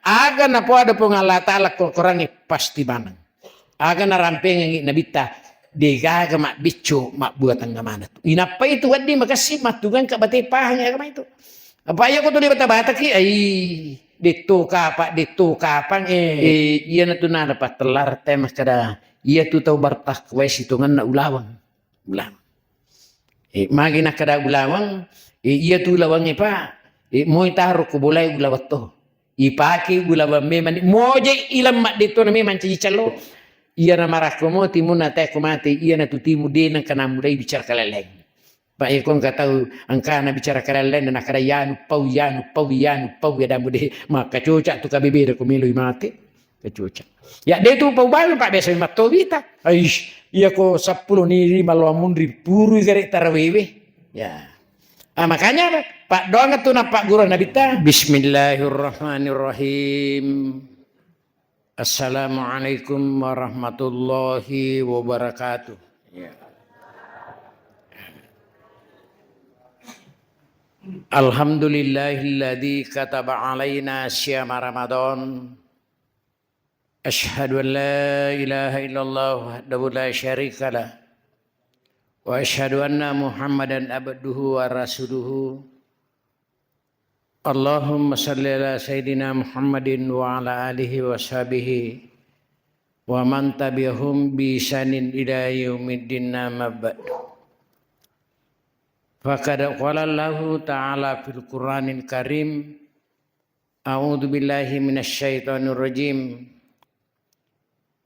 aga na po ada po nga Allah Ta'ala kurang pasti manang. Aga na ramping ang nabita, di gaga bicho buat ang gamana. Inapa itu wadi makasih matugan ka batay pahang agama itu. Apa ya ko tuloy bata-bata ki ay dito kapang iya na to na dapat telar temas kada iya tu tau bartak wes itu ngan na ulawang. Magi na kada ulawang iya tu lawang pa mo itaro ko bulay ulawat to. Ipaki ulawang memang moje ilam mak dito na memang cicalo. Iya na marakomo timu na te kumati iya na tu timu de nang kana mulai bicara kaleleng. Pak Eko nggak tahu angka na bicara kaleleng na kada yanu pau ya damu de maka cocak tu kabibir ko milui mati kecocak. Ya de tu pau balu Pak biasa matto vita. Aish iya ko 10 ni 50 puru gare tarawewe. Ya. Makanya Pak doang tu na Pak Guru Nabita. Bismillahirrahmanirrahim. Assalamualaikum warahmatullahi wabarakatuh. Ya. Alhamdulillahilladzi kataba alaina syama Ramadan. Asyhadu an la ilaha illallah wahdahu la syarika lah. Wa asyhadu anna Muhammadan abduhu wa rasuluhu. Allahumma salli ala Sayyidina Muhammadin wa ala alihi wa sahbihi wa man tabi'ahum bi ihsanin ila yaumiddin amma ba'du. Faqad qala Allahu ta'ala fil Qur'anil Karim a'udzu billahi minasy syaithanir rajim.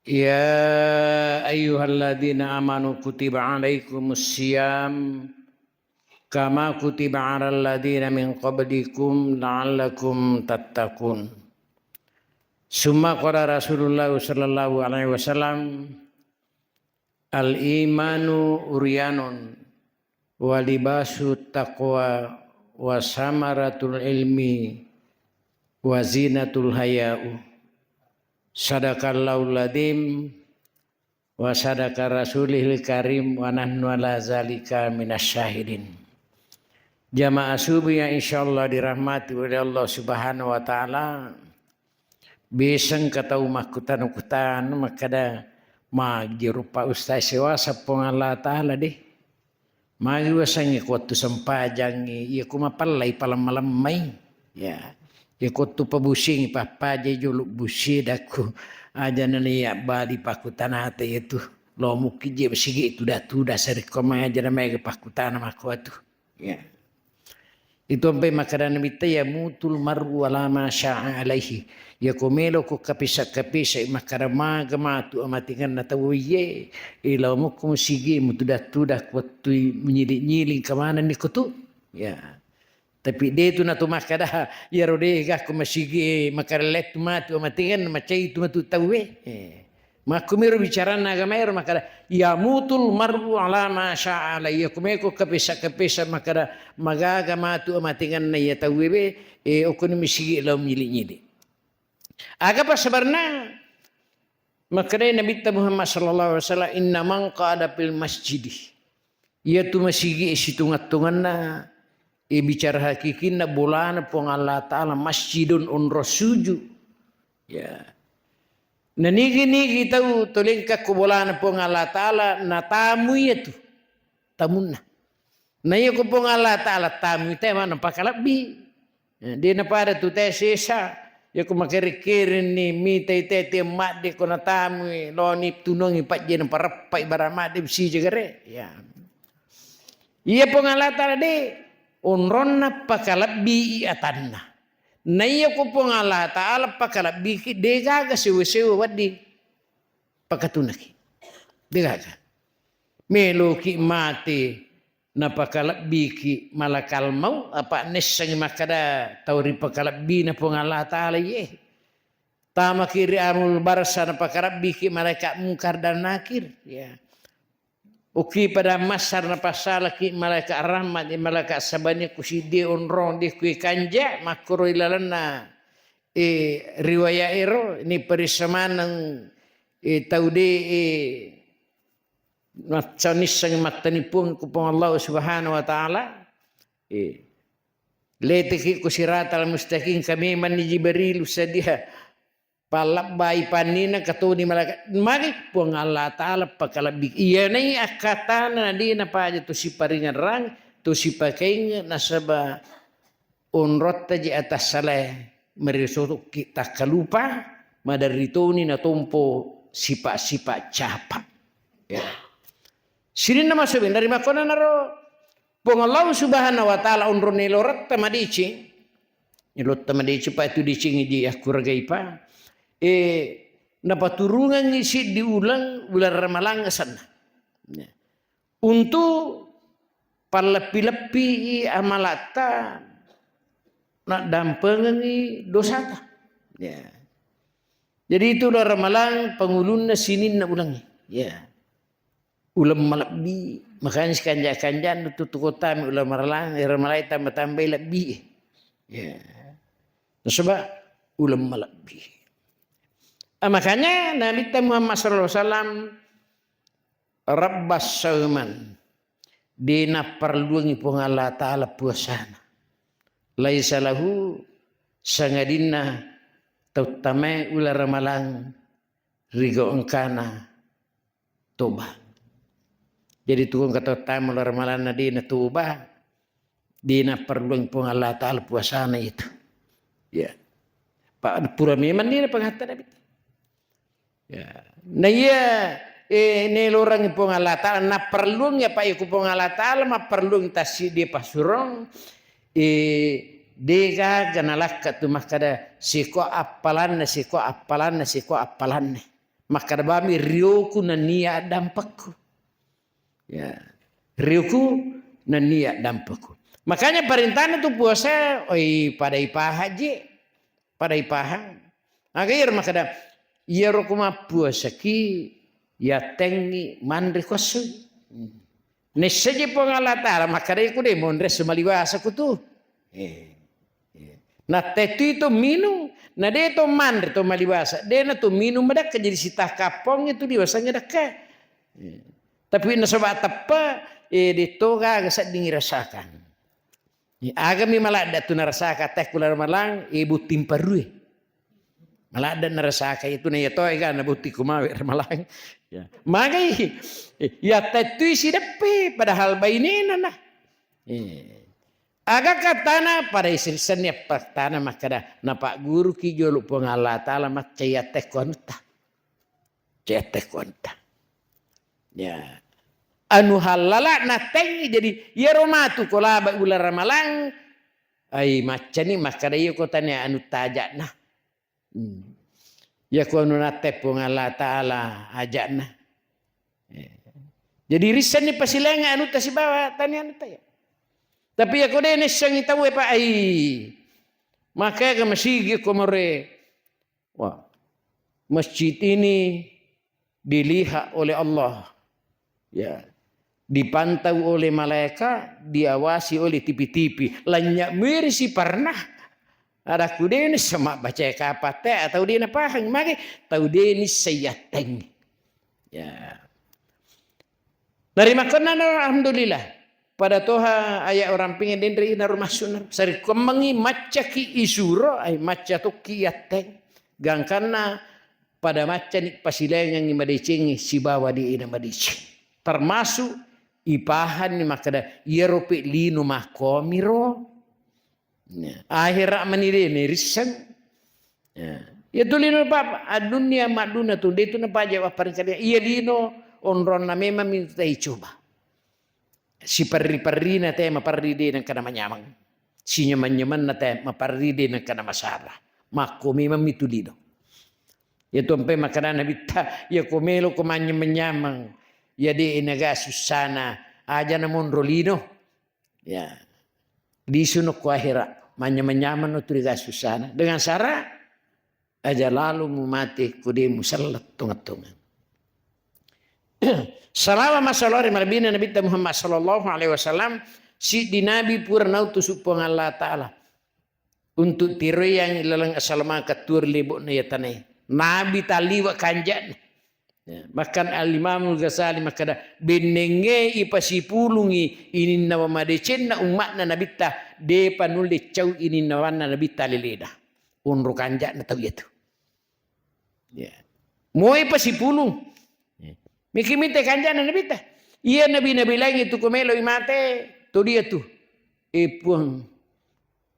Ya ayyuhalladzina amanu kutiba alaikumus syiyam kama kutiba 'alal ladzina min qablikum la'allakum tattaqun. Summa qala Rasulullah sallallahu alaihi wasallam al-imanu uryanun wa libasu taqwa wa samaratul ilmi wa zinatul haya'u. Sadaqallahul ladzim wa sadaqa rasulihil karim wa nahnu ala zalika minasyahidin. Jamaah subuh yang insyaallah dirahmati oleh Allah Subhanahu wa taala. Besang kata umakutan makada magi rupa ustaz sewa sapong Allah taala deh. Magi wasangi kuatu sampajang iya kuma palai palam malam mai. Ya. Ya kuatu pabusing papaje juluk busi daku aja nania badi pakutan hate itu. Lo mukije besigi itu datu dasar koma aja namanya pakutan makuatu. Ya. Itu sampai makanan kita ya mutul maru wala ma syaa alaihi ya komelo ko kapisa makarama gamatu amatingan na tawiye ila mukum sige mutudah waktu menyidik kemana ni kutu ya tapi dia tu na tu makada ya rode ga ko masige makarelet matu amatingan macai tu matu tawe makumiro bicara nagamero makada ya mutul maru ala ma syaa alaihi kumeko kapisa makada magaga matu amatingan na ya tawibe okun misigi law nyili aga pa sabarna makada Nabi Muhammad sallallahu alaihi wasallam inna man qada fil masjid ya tu masigi situngat-tungan na bicara hakikin na bulan pong Allah taala masjidun unrasuju ya nanigi tahu tolengka kubolan pong Allah taala na tamu itu tamunna na iyo ko pong Allah taala tamu ite man pakalabi di na para tu te sesa ya ko makirikirin ni mitay te mat de ko na tamu lo ni tunong ipat je na parapai barama de si jegere ya iya pong Allah taala de unronna pakalabi atanna na iya ko pong Allah taala pakalabi ki degaga sewa wadi pakatunaki degaga melo ki mati na pakalabi ki malakal mau apa nesang makada tawri pakalabi na pong Allah taala ye tama kiri amul barsa na pakalabi ki malaikat mungkar dan nakir ya uki pada masar na pasala ki malaikat rahmat di malaikat sabani kusidi onrong di kui kanja makro ilalana riwayat ero ini perisamanang taude matsanis sang matanipun kupong Allah Subhanahu wa taala letiki ku siratal mustaqim kami man Jibril sadia palap bai panina katuni malaikat mari pun Allah taala pakalabi iya nai akatana di na pa tu si paringan rang tu si pakai nasaba unrot ji atas saleh merisotu kita kalupa madaritoni na tompo sipa capa ya sirin nama sabi dari makona naro pun Allah subhanahu wa taala unron nilorat tamadici nilot tamadici pa itu dicingi di akurgai pa napaturungan isi diulang bulan Ramalan sana. Untuk palepi-lepi amalata nak dampengan ni dosa ta. Ya. Jadi itu bulan Ramalan pengulunna sinin nak ulangi. Ya. Ulam malabi makanya sekanja-kanjan itu kota ulam Ramalan tambah-tambah lebih. Ya. Sebab ulam malabi. Makanya Nabi Muhammad SAW Rabbas sauman dina perluangi pun Allah Ta'ala puasana laisa lahu sangadina tautame ular ramalang rigo engkana toba jadi tukang kata tamu ular ramalan dina toba dina perluangi pun Allah Ta'ala puasana itu ya Pak pura memang dina penghata Nabi ya. Nah iya ini lorang ipong Allah Ta'ala na perluang ya Pak iku pong Allah Ta'ala ma perluang tasi dia pasurong dega ganalak tu makada siko apalan makada bami rioku na niya dampakku ya rioku na niya dampakku makanya perintahnya tu puasa pada ipaha je pada ipaha akhir makada iya rokuma puasa ki ya tengi mandri kosu. Nesaje pengala Ta'ala makare ku de mondre semaliwasa ku tu. Na tetu itu minum, na de to mandri to maliwasa. De na to minum madak jadi sitah kapong itu diwasanya dak. Tapi na soba tapa de toga gasak dingirasakan. Agami malada tu narasaka teh kula malang ibu timparue. Malah ada nerasaka itu nih ya toy kan nabuti kumawi malang ya magai ya tetui si depe padahal bainena nah agak katana pada isirsannya patana makada napa guru ki jolu pengala taala mak caya tekonta ya anu halala na tengi jadi ya romatu kolaba ular malang ai macani makada ieu kotanya anu tajak nah ya kuanu nate pun Allah Ta'ala ajakna jadi risan ni pasilenga anu ta si bawa tani anu ta ya tapi ya kode ne sang itawe pa ai maka ke masjid komore wah masjid ini dilihat oleh Allah ya dipantau oleh malaikat diawasi oleh tipi-tipi lanyak mirsi pernah ada kuda ini sama baca kapate atau dia apa hang magi tahu dia ini sayateng ya dari makanan alhamdulillah pada toha ayat orang pingin dendri ina rumah sunnah sari kemangi maca ki isuro ay maca tu kiyateng gangkana pada maca ni pasilengan ni madicing si bawa di ina madicing termasuk ipahan ni makada yerope lino makomiro akhirat meniri risan ya tulino pap dunia maduna tu dia tu napa jawab perkara iya lino onron na memang minta coba si perri na te maparri de nang kana manyamang si nyaman na te maparri de nang kana masalah mako memang itu lino ya tompe makanan bita ya komelo komanyamang ya de inaga susana aja namun rolino ya di sunuk ku akhirat menyaman itu tidak susah dengan syarat aja lalu mati kudi musallat tungat-tungat salawat masalah malbina Nabi Muhammad sallallahu alaihi wasallam si di Nabi purna utus pun Allah Ta'ala untuk tiru yang lelang asalama katur libuk na yatane Nabi taliwa kanjan Makan al-Imamul Ghazali makada benenge ipasipulungi ini nawa madecen na umat na nabita de panule cau ini nawa na nabita leleda unru kanja na tahu itu ya mau ipasipulung mikimite kanja na nabita iya nabi lagi tu komelo imate tu dia tu puang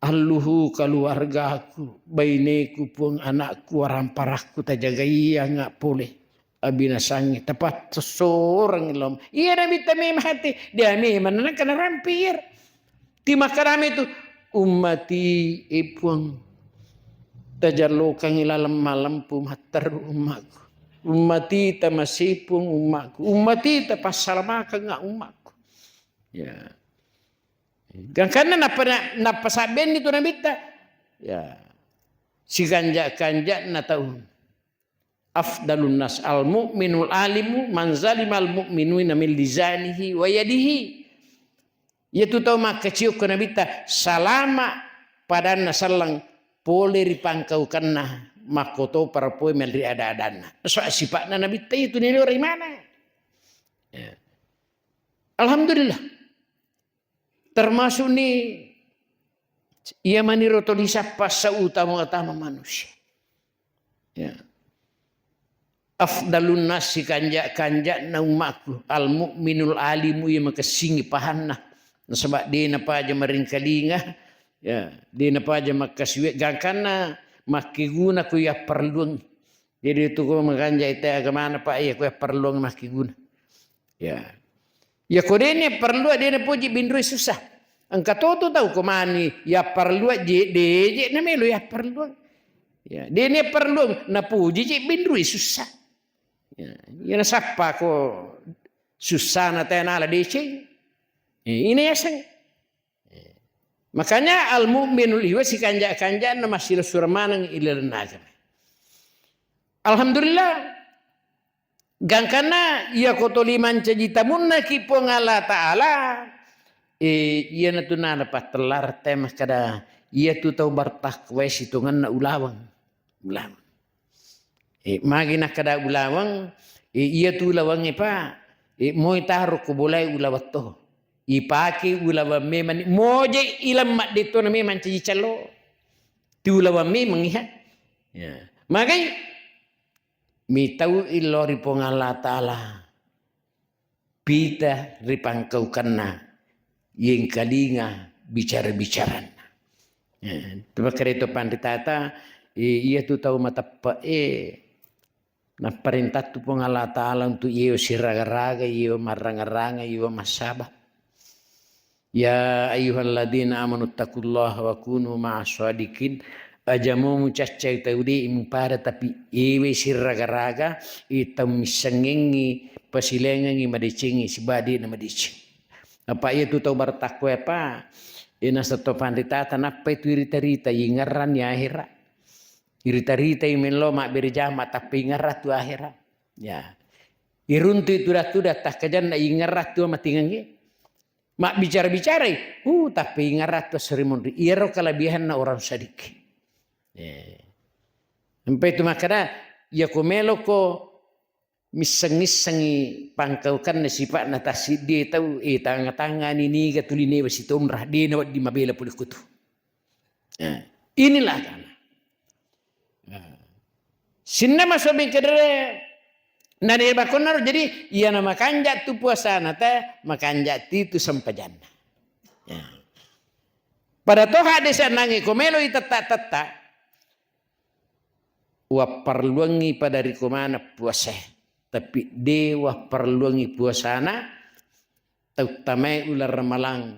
alluhu keluargaku baineku puang anakku aramparaku tajagai ngak boleh abinasangi tepat seseorang ilom iya nabi tamim hati dia memang nak kena rampir ti makarame itu ummati ipuang tajalokang ilalam malam pumatar umatku ummati tamasipung umatku ummati tapasalmaka nga umatku ya karena napa saben itu nabi ta ya si kanja na tahu afdalun nas al mu'minul alimu man zalimal mu'minuina min lizanihi wa yadihi yaitu tahu maka ciuk kana bita salama padanna sallang pole ripangkau kana makoto para poe melri ada-adana so sifatna nabi ta itu nilai orang mana ya. Alhamdulillah termasuk ni ia maniroto disapa utama manusia ya afdalun nasi kanja na umatku al mu'minul alimu yang makasingi pahanna sebab dia napa aja maringkalinga ya dia napa aja makaswe gangkana makiguna ku ya perluang jadi itu ko makanja ite agama pak ya ku ya perluang makiguna ya kodene perlu dia puji bindru susah angka toto tahu komani ya perlu je na melo ya perlu ya dia perlu na puji je bindru susah ya na sakpa ko susah na tenala dece ini ya sang makanya al mu'minul iwa si kanja na masih surmanang ilal agama alhamdulillah gangkana ia kotoliman cajita munna kipong Allah Ta'ala ia natuna dapat telar temah kada ia tu tahu bertakwa situngan na ulawang magi nak kada ulawang ia tu ulawang pa mo taruh ko boleh ulawat to ipaki ulawang memang moje ilam mak dito na memang caji calo tu ulawang memang ya magai mi tahu ilori pong Allah Ta'ala pita ripangkau kana yang kalinga bicara-bicaran tuh kereta panditata ia tu tahu mata pa na perintah tu pong Allah Ta'ala untuk iyo siraga-raga iyo maranga-ranga iyo masabah ya ayyuhalladzina amanu taqullaha wa kunu ma'as shadiqin ajamu mucacai taudi impara tapi ewe siraga-raga itam misangengi pasilengangi madicingi sibadi na madici apa itu tahu bertakwa apa ina satu pandita tanapa itu irita-rita ingaran ya akhirat irita-rita imenlo mak berjama tapi ingarat tu akhirat ya iruntu itu dah tak kajan na ingarat tu matingangi mak bicara-bicara tapi ingarat tu serimun iro kelebihan na orang sedikit sampai itu makanya ya komelo ko misang-misangi pangkaukan na sifat na tasi dia tahu tanga-tangan ini gatuline wasito umrah dia na di mabela pulih kutu inilah kan sinna masobing kadere na dia bakonar jadi ia nama kanjat tu puasa nata makanjat itu sampajan pada toha desa nangi komelo itata wa perluangi pada rikomana puasa tapi dewa perluangi puasana terutama ular ramalang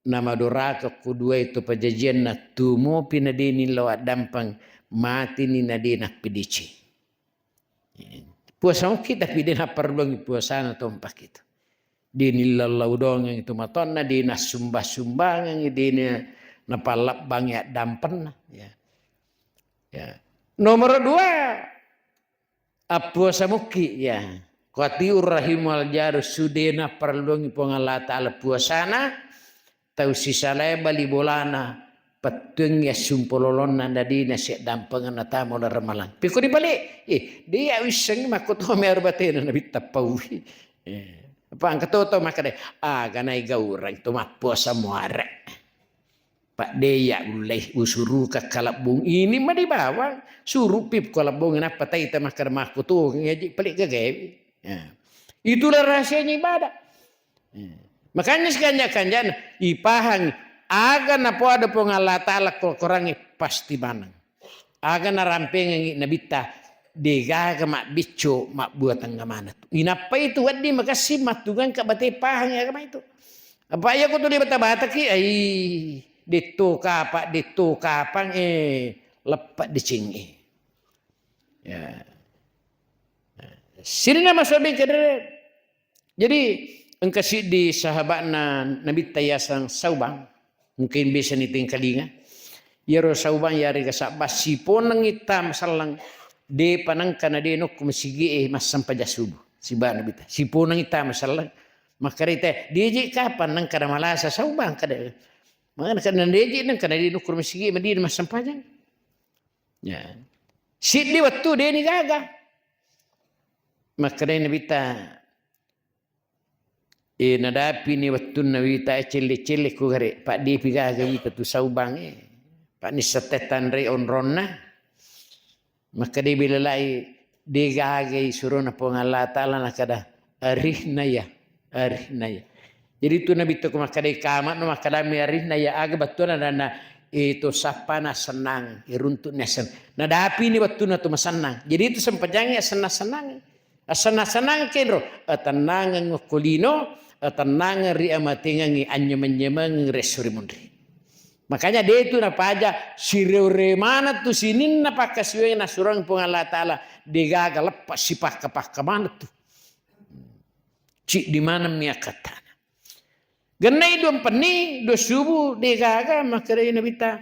nama doraka kedua itu pajajian na tumo pinadini lawat dampang mati ni nadina pidici puasa kita tapi dia perluangi puasana tompak itu dini lalau dong yang itu matonna dina sumbah-sumbang yang dina napalap banyak dampen ya nomor 2 puasa muki ya qatiur rahimal jarus sudena perluangi pong Allah Ta'ala puasana tau sisale bali bolana Petung ya sumpololon nanda di nasi dampengan nata mo na ramalan. Piko di balik, dia wisang makot ho mer batin na bitapau. Apa ang katoto makade ganay gaurang tumapo sa muara. Pak Deya uleh usuru ka kalabung ini mah di bawah suruh pip kalabung apa tai ta makar makutu ngaji pelik gage. Itulah rahasianya ibadah. Makanya sekanja-kanjan ipahang aga na po ada po nga Allah Ta'ala korangi pasti manang. Aga na ramping na bita dega ka mak bicho mak buat ang gamana tu. Inapa itu wadi makasih matugan ka batay pahang ya kama itu. Apa ya ko to di bata-bata ki ay dito kapang lepat dicingi. Ya. Sini nama sabi kadere. Jadi engkasi di sahabat na Nabi Tayasang Saubang. Mungkin bisa niting kalinga. Yaro Saubang yari kasabas sipon nang itam salang de panang kana de nok kumisigi masam pajasubu. Siba Nabi ta. Sipon nang itam salang makarite deje kapan nang kana malasa Saubang kada. Mana kana deje nang kana de nok kumisigi madin masam pajang. Ya. Siddi waktu de ni gaga. Makare Nabi ta nadapi ni waktu Nabi ta cele-cele ku gare pak di piga gawi tu Saubang pak ni setetan re onronna maka dia bila lai dia gagai suruh na pong Allah Ta'ala nakada arihna ya jadi tu Nabi tu maka dia kamat no maka dami arihna ya aga betul na itu sapana senang iruntutnya senang nadapi ni waktu na tu masanang jadi itu sempajangnya senang kenro tenang ngokulino tenang ri amatingan anyemanyemang resuri mundri. Makanya dia itu napa aja sirure mana tu sinin napa kasiwe na surang pung Allah Ta'ala digaga lepas sipah kapah kemana tu. Cik di mana miakata. Genai dua peni dua subuh digaga maka dia Nabi ta.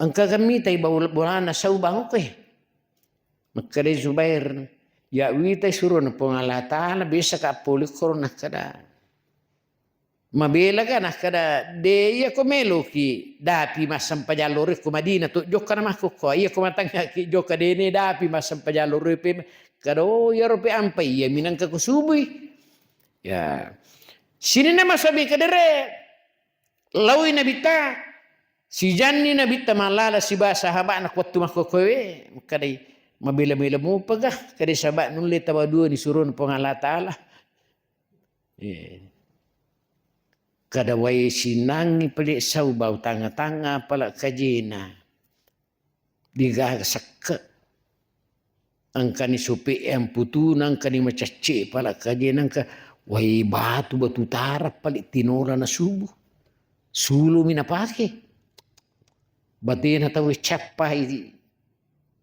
Angka kami tai bolana Saubang oke. Maka dia Zubair ya wita suruh na pong Allah Ta'ala bisa ka polikor na kada. Mabela ka na kada de iya ko meloki dapi masam pajaluri ko Madina tu joka na mako ko iya ko matanga ki joka dene dapi masam pajaluri pe kada ya rope ampai ya minang ka kusubui. Ya. Sini na masabi kadere lawi na bita si janni na bita malala si ba sahabat na kwatu mako kowe kadai mabila-bila mo pagah kadi sahabat nulit tawa dua disuruh pong Allah Ta'ala. Kada way sinangi pelik Saubau tanga-tanga pala kajina. Digasak angka ni supi yang putunang angka ni macace pala kajina angka way batu tarap palik tinora na subuh. Sulu minapake. Batin ataw capai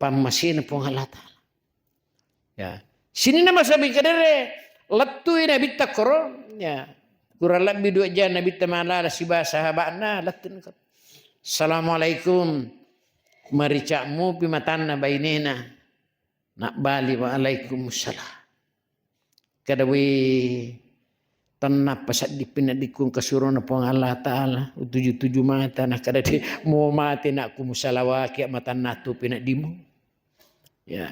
pamasin pong Allah Ta'ala. Ya. Sini nama sabi kadere latu ina bitta koro ya. Kurang lebih 2 jam Nabi Ta'ala si sahabatna latun. Assalamualaikum. Maricakmu pimatanna bainena. Nak bali waalaikumsalam. Kadawi tanah pasat dipinadikung kasuruh na pong Allah Ta'ala. 7 mata nak kada di mau mati nak kumusalawa kiat mata natu pinadimu. Ya.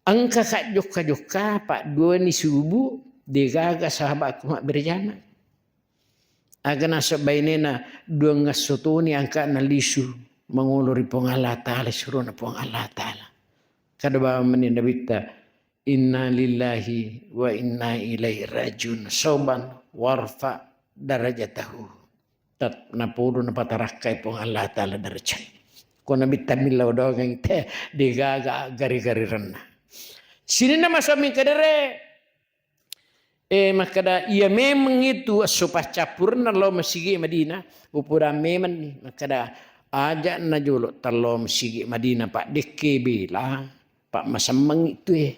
Angka kak joka pak dua ni subuh digaga sahabat aku mak berjamaah. Aga nasab bainena dua ngasotoni angka na lisu menguluri pong Allah Ta'ala suruh na pong Allah Ta'ala. Kada ba menin Nabita inna lillahi wa inna ilaihi rajiun sauban warfa darajatahu. Tat napudu na patarakai pong Allah Ta'ala darajat. Kung nabitamilaw daw ng te, digaga gari-gari rin na. Sini na masami kadere. Makada iya memang itu supaya capur na lo masigi Madina. Upura memang ni. Makada aja na julo talo masigi Madina pak deke bila. Pak masamang itu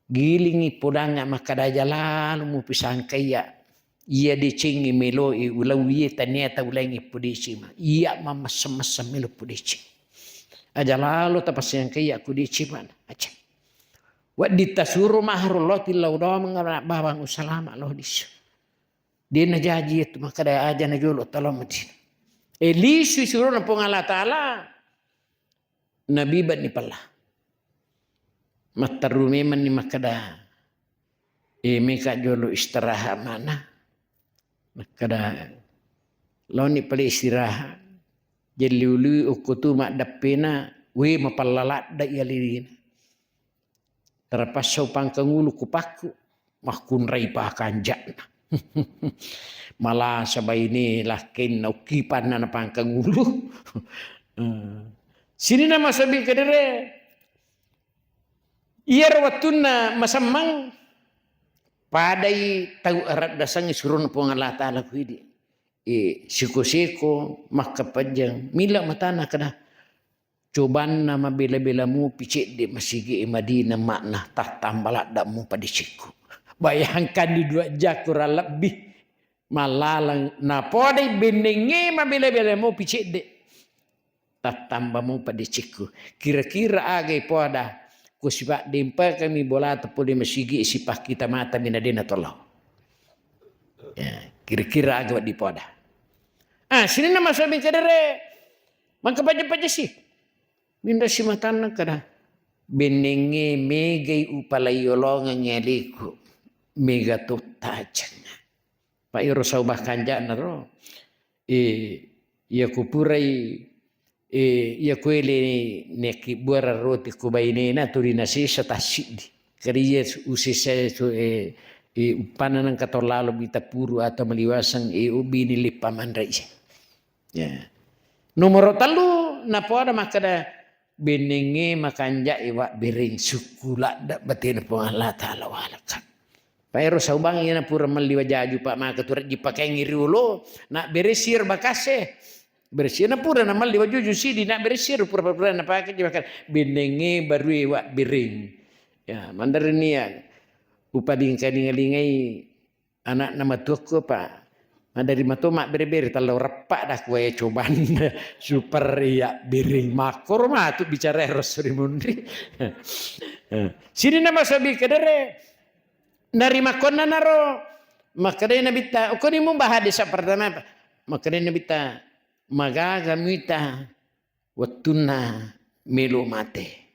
gilingi podanga makada jalan mo pisang kaya. Ia dicingi melo ulawi tanyata ulangi pudici ma ia masam-masam melo pudici aja lalu tapas yang kaya kudici man aja wa ditasuru mahrullah tillau do mengana babang usalama lo dis Dia na jaji itu maka dah aja na jolo talam mati. Lisu suruh na pong Allah Ta'ala. Nabi bat ni pala. Mataru memang ni maka dah. Meka jolo istirahat mana. Maka dah. Lawan ni pala istirahat. Jadi ulu ukutu mak dapena. We mapalalat da iya lirin. Terlepas sopang kengulu kupaku. Makun rai pakanjak. Malah sabay ini lakin ukipan na pangkang ulu. Sini nama sabi kadere. Iyar watuna masamang padai tahu erat dasang surun pong Allah Ta'ala kuidi. Siko-siko maka panjang mila matana kada. Coban nama bela-bela mu picit di masigi Madinah makna tak tambalat dak mu pada siku. Bayangkan di 2 jam kurang lebih malalang na podai benenge mabila-bila mo picit de tak tambah mo pada ciku kira-kira agai poda kusibak dempa kami bola tepu di masigi sipah kita mata minadena tolong ya kira-kira agai di poda sini nama sabi kadere maka paja-paja sih minda si matana kada benenge megai upalayolonga ngeliku mega tu tajang. Pak Iro saubah kanjak naro. Ya kupurai ya kuele neki buara roti kubaine na turina si satasidi. Kariya usisa tu upanan katolalo bita puru atau meliwasang ubi ni lipaman rai. Ya. Nomor 3 napoda makada benenge makanja iwak bering sukula dak batin po Allah Ta'ala walakan. Pairo saubang ina pura meliwa jaju pak maka turat dipakai ngiri ulo nak beresir bakase beresir na pura na meliwa juju sidi nak beresir pura-pura na pakai dipakai benenge baru iwak bering ya mandarin ya upading kading-kadingai anak nama tuku pak dari matu mak beri-beri talau repak dah kue coban super iya bering makor mah tu bicara eros mundri sini nama sabi kadere narima kona naro makanya nabita ukoni mo bahadisa pertama makanya nabita magaga mita watuna melo mate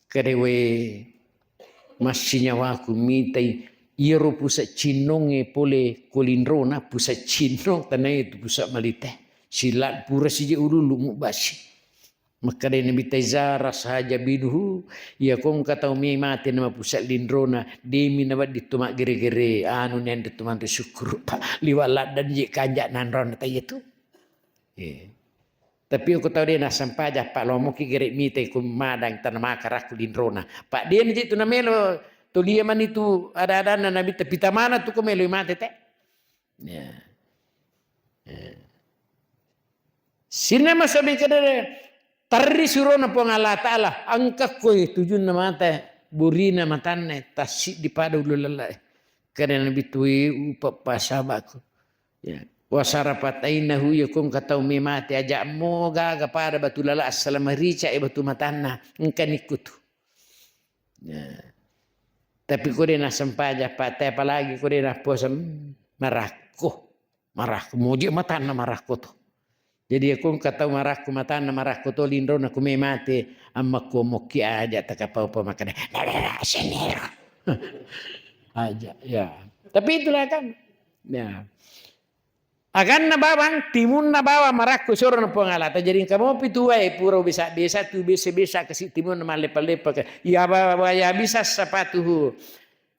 kadewe masinyawaku mitai iro pusat cinonge pole kolindrona pusat cinong tanai itu pusat malite silat pura sije ululu mubasi maka dia nabi Taizara sahaja biduhu ya kong katau mi mati nama pusat lindrona demi nabat ditumak gere-gere anu nen ditumak syukur pak liwalat dan je kanjak nanron tay itu tapi aku tahu dia nak sampai aja pak lomo ki gere mi tay kum madang tanama karaku lindrona pak dia ni tu namelo tu dia man itu ada nabi tapi tamana tu ko melo mati te ya sini masa bikadere tari suruh na pong Allah Ta'ala angka koy tujun na mata burina matane tasik di pada ulu lalai karena nabi tuwi upapasabaku ya wasarapatainahu yakum katau memati aja moga pada batu lala assalamu rica batu matana engkan ikut ya tapi kode na sampaja patay apalagi kode na posam marako muji matana marako tu. Jadi aku kata marahku mata na marahku to lindro na kumemate amma ko moki aja takapau pemakan senero aja ya tapi itulah kan ya akan na bawang timun na bawa marahku suruh na pengalata jadi kamu pituai puro bisa desa tu bisa kasih timun na malepa-lepa ya bawa ya bisa sapatu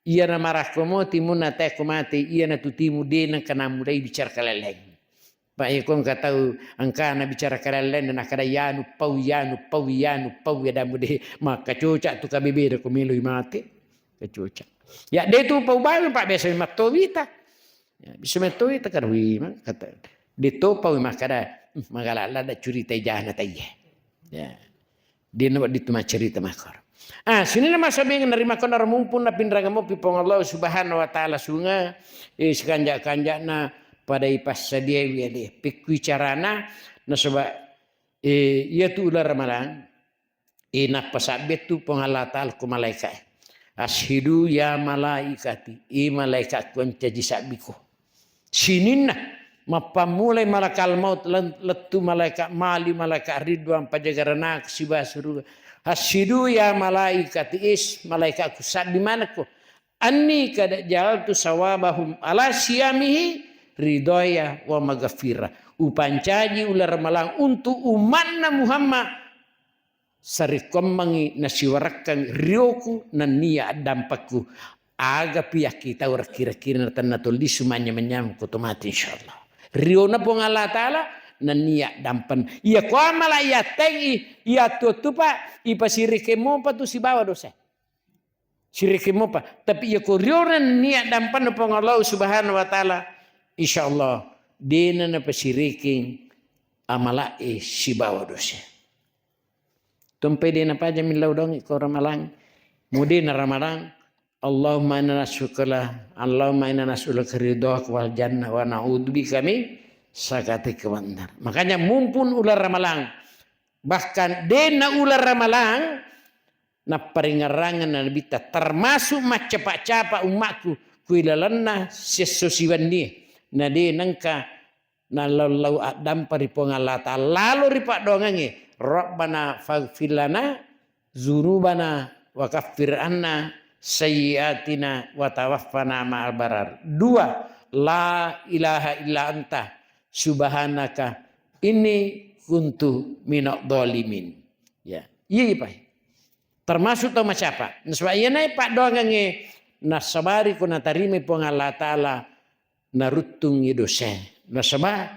iya na marahku mo timun na teko mati iya na tu timu de na kana mulai bicara kaleleng Pak Yekong katau angka na bicara kalalen na kada yanu pau ya damu de maka cocak tu kabebe ko milui mati kecocak ya de tu pau baru pak biasa matowita ya bisa matowita kan wi kata de to pau makada magala da cerita jahna tayya ya dia nak dituma cerita makar sini nama sabi nerima konar mumpun na pindrang mo pipong Allah Subhanahu wa taala sunga sekanjak-kanjak na pada ipas sadia wiade pikwi carana na soba ia tu ular malang nak pasabet tu pengalatal ku malaikat ashidu ya malaikati malaikat ku ancaji sabiku Sininna mapamulai malakal maut letu malaikat mali malaikat ridwan pajagarana siba suruh hasidu ya malaikat is malaikat kusat di mana ko anni kada jaltu sawabahum ala siyamihi ridaya wa magafira upancaji ular malang untuk umanna Muhammad sarikommangi nasiwarakan rioku nan niya dampakku aga pihak kita ora kira-kira tanah toli sumanya menyam kutomati insyaallah rio na pong Allah Ta'ala nan niya dampan iya ko amala iya tengi iya tutupa ipasirike mo pa tu si bawa dosa sirike mo pa tapi iya ko rio nan niya dampan pong Allah Subhanahu wa Ta'ala insyaallah dena na pasirike amala si bawa dosa tumpe dena pa jamin laudong ko ramalang mudina ramalang Allahumma inna nas'aluka ridhaka wal jannah wa na'udzubika min sakatika wan nar. Makanya mumpun ular ramalang bahkan dena ular ramalang na paringarangan na bita termasuk macapa-capa umatku kuilalanna sesosiwan ni na de nangka na lalau adam paripong Allah Ta'ala lalu ripak dongange Rabbana faghfir lana dzunubana wa kaffir anna sayyiatina wa tawaffana ma'al barar. 2 la ilaha illa anta subhanaka inni kuntu minadh dhalimin. Ya, iya Pak. Termasuk to macapa. Naswaya nai Pak doangange nasabari ko natarime pong Allah Ta'ala narutung dosa. Nasaba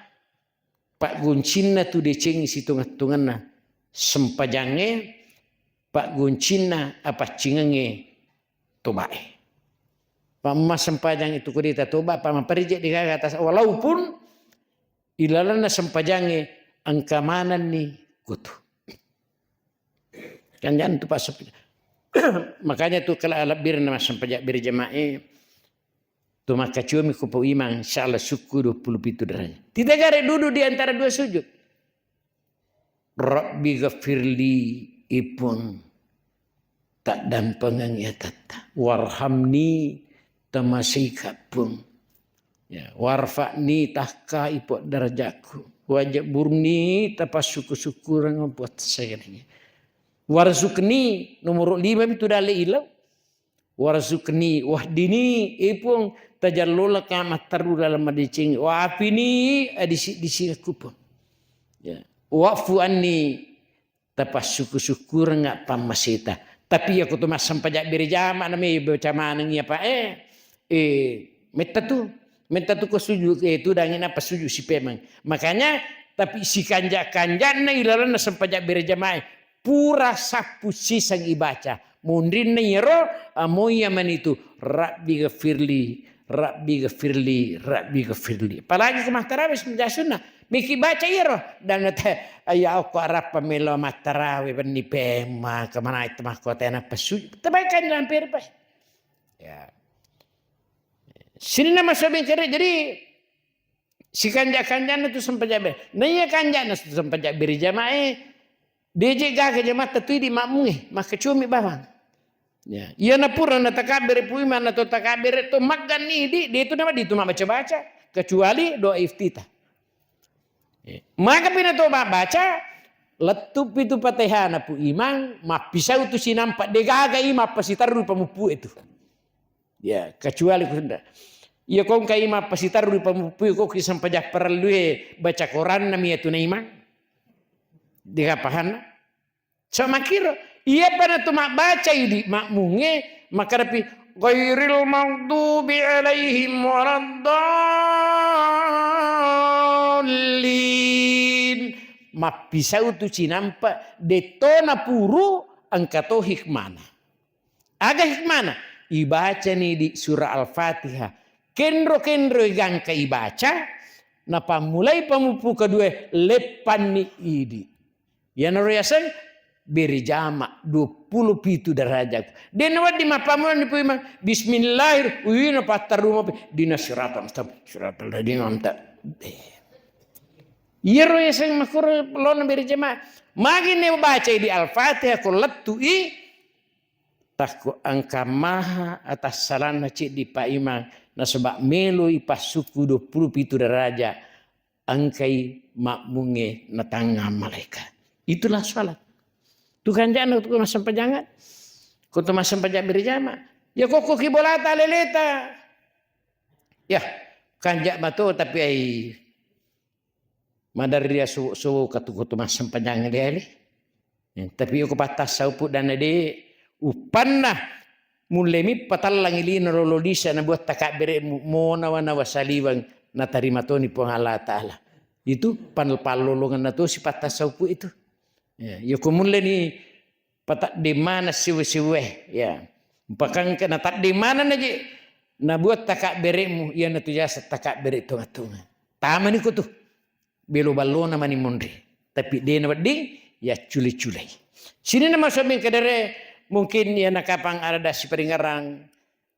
Pak guncinna tu deceng situngan-tunganna sempajange Pak guncinna apa cingange tobae. Pama sempajang itu kudita toba pama perije di atas walaupun ilalana sempajange angkamanan ni kutu. Kan jangan tu pas makanya tu kalau alab bir nama sempajak bir jamae tu maka cumi kupu imang insyaallah syukur 27 derajat. Tidak gare duduk di antara dua sujud. Rabbi ghafirli ipun tak dampangan ya tata warhamni tamasika pun ya warfa'ni tahka ipot darajaku wajib burni tapas syukur-syukur buat saya ini warzukni nomor 5 itu dale ilau warzukni wahdini ipun tajallula kamat taru dalam madicing wa afini di kupun ya wa'fu anni tapas syukur-syukur enggak pamasita. Tapi aku tu masam pajak berjama nami baca manang ya Pak meta tu ko sujud itu dangin apa sujud si pemang. Makanya tapi si kanja-kanja na ilaran na sampajak berjama pura sapu sisang ibaca. Mundrin na yero amoy yaman itu Rabbi ghafirli Rabbi ghafirli. Apalagi ke mahtarawis menjasuna. Miki baca iro dan ayah aku arap pemelo matarawe bani pema kemana itu mah kota na pesu tebakan lampir pak ya sini nama sabi kere jadi si kanja itu sempat jabe nanya kanja itu sempat jabe jamae DJ gaga jamaah tu di makmungi maka cumi bawang ya iya na pura na takabir pui mana to takabir itu magan ni di itu nama di itu mah baca kecuali doa iftitah. Maka pina to baca letup itu patehana pu imang mah bisa utu sinampak degaga ima pasitaru pamupu itu. Ya kecuali kunda. Ya kong kai ima pasitaru pamupu kok kisampajak perlu baca Quran nami itu na imang. Dikapahan. Sama kira iya pada tu mak baca idi makmunge maka rapi ghairil maghdubi alaihim waladdallin ma pisau tu cinampa detona puru angkato hikmana aga hikmana ibaca ni di surah Al-Fatihah kendro igangka ibaca napa mulai pamupu kedua lepan ni idi ya noriasan beri jama 27 derajat. Den wadi mapamulan ni puima bismillahir uyina pataruma dina siratal ladina amta. Yero yasang makur lona beri jama. Magi ne baca di Al-Fatihah ko lettu takku angka maha atas salana cik di paimang na sebab melo ipas suku 27 deraja angkai makmunge na tangga malaikat. Itulah salat. Tukan jana tu masam pajangan. Ko tu masam pajak berjama. Ya kok kibolata leleta. Ya, kanjak bato tapi ai madar dia su katu masam pajangan dia. Tapi aku patah saupu dan ade upanna mulemi patalang ili narolodisa na buat takak bere mo nawana wasaliwang na tarima to ni Puang Allah Ta'ala. Itu panel palolongan na to si patah saupu itu. Ya kumule ni patak di mana siwe-siwe ya. Pakang na tak di mana naji na buat takak beremu ya na tu jasa takak bere tunga-tunga. Tama ni ko tu. Belo balona mani mondre. Tapi dia na ding ya cule-cule. Sini nama suami kadere mungkin ya nakapang ada si peringarang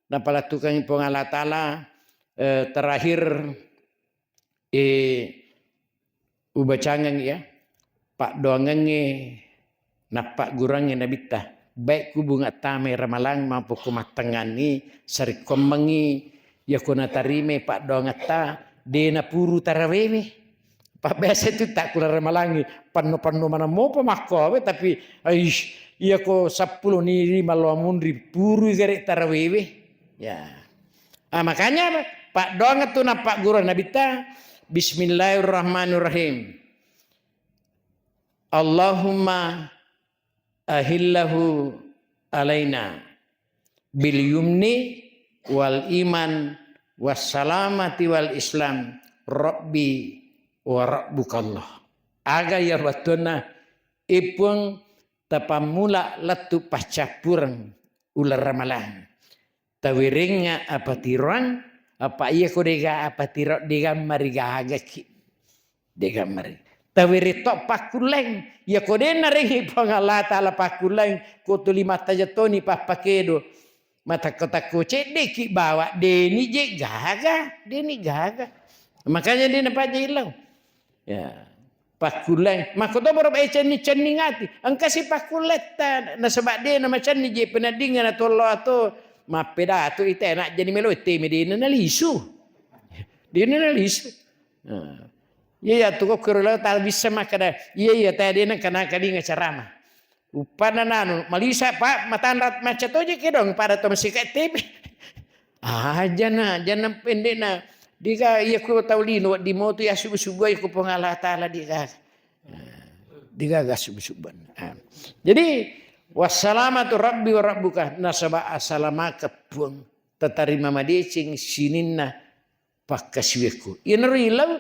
na pala tukang Puang Allah Ta'ala terakhir ubacangang ya Pak doangange napak gurange nabita baik ku bunga tame ramalang mampu kumatangani sari komangi ya kuna tarime Pak doangata dena puru tarawewe Pak biasa itu tak kula ramalangi panno mana mau pemakowe tapi aish iya ko 10 ni 5 mundri puru gere tarawewe ya. Makanya Pak doangat tu napak guru nabita bismillahirrahmanirrahim. Allahumma ahillahu alaina bil yumni wal iman wassalamati wal islam rabbi wa rabbukallah. Aga ya watona ipung tapamula latu pacapurang ular ramalan. Tawiringnya apa tirang apa iya ko dega apa tiro dega mariga agaki dega mari. Tawiri tok pakuleng ya ko den naringi Puang Allah Ta'ala pakuleng ko tu 5 tajatoni pa pakedo mata kota ko cedeki bawa deni je gaga makanya dia nampak hilang ya pakuleng makoto boro ecen ni ceningati angkasi pakuleta na sebab dia nama cen ni je penadingan atau Allah atau mapeda tu ite nak jadi melo ite medina na lisu dia na lisu iya tu kok kerela tal bisa makada iya tadi na kana kadinga carama upana nanu malisa Pak matanrat macetoje kedong pada to masih kayak tebe jana pendena diga iya ku taulino di moto ya subuh-subuh ku Puang Allah Ta'ala diga subuh-subuh. Jadi wassalamatu rabbi wa rabbuka nasaba assalamaka puang tatarima madecing sininna pakkasiweku inrilau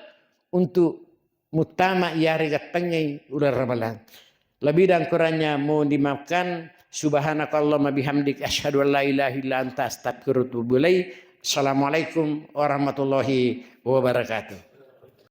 untuk mutama yari gatangnya udah ramalan. Lebih dan kurangnya mohon dimaafkan. Subhanakallahumma bihamdik asyhadu an la ilaha illa anta astaghfiruka wa atubu ilaik. Assalamualaikum warahmatullahi wabarakatuh.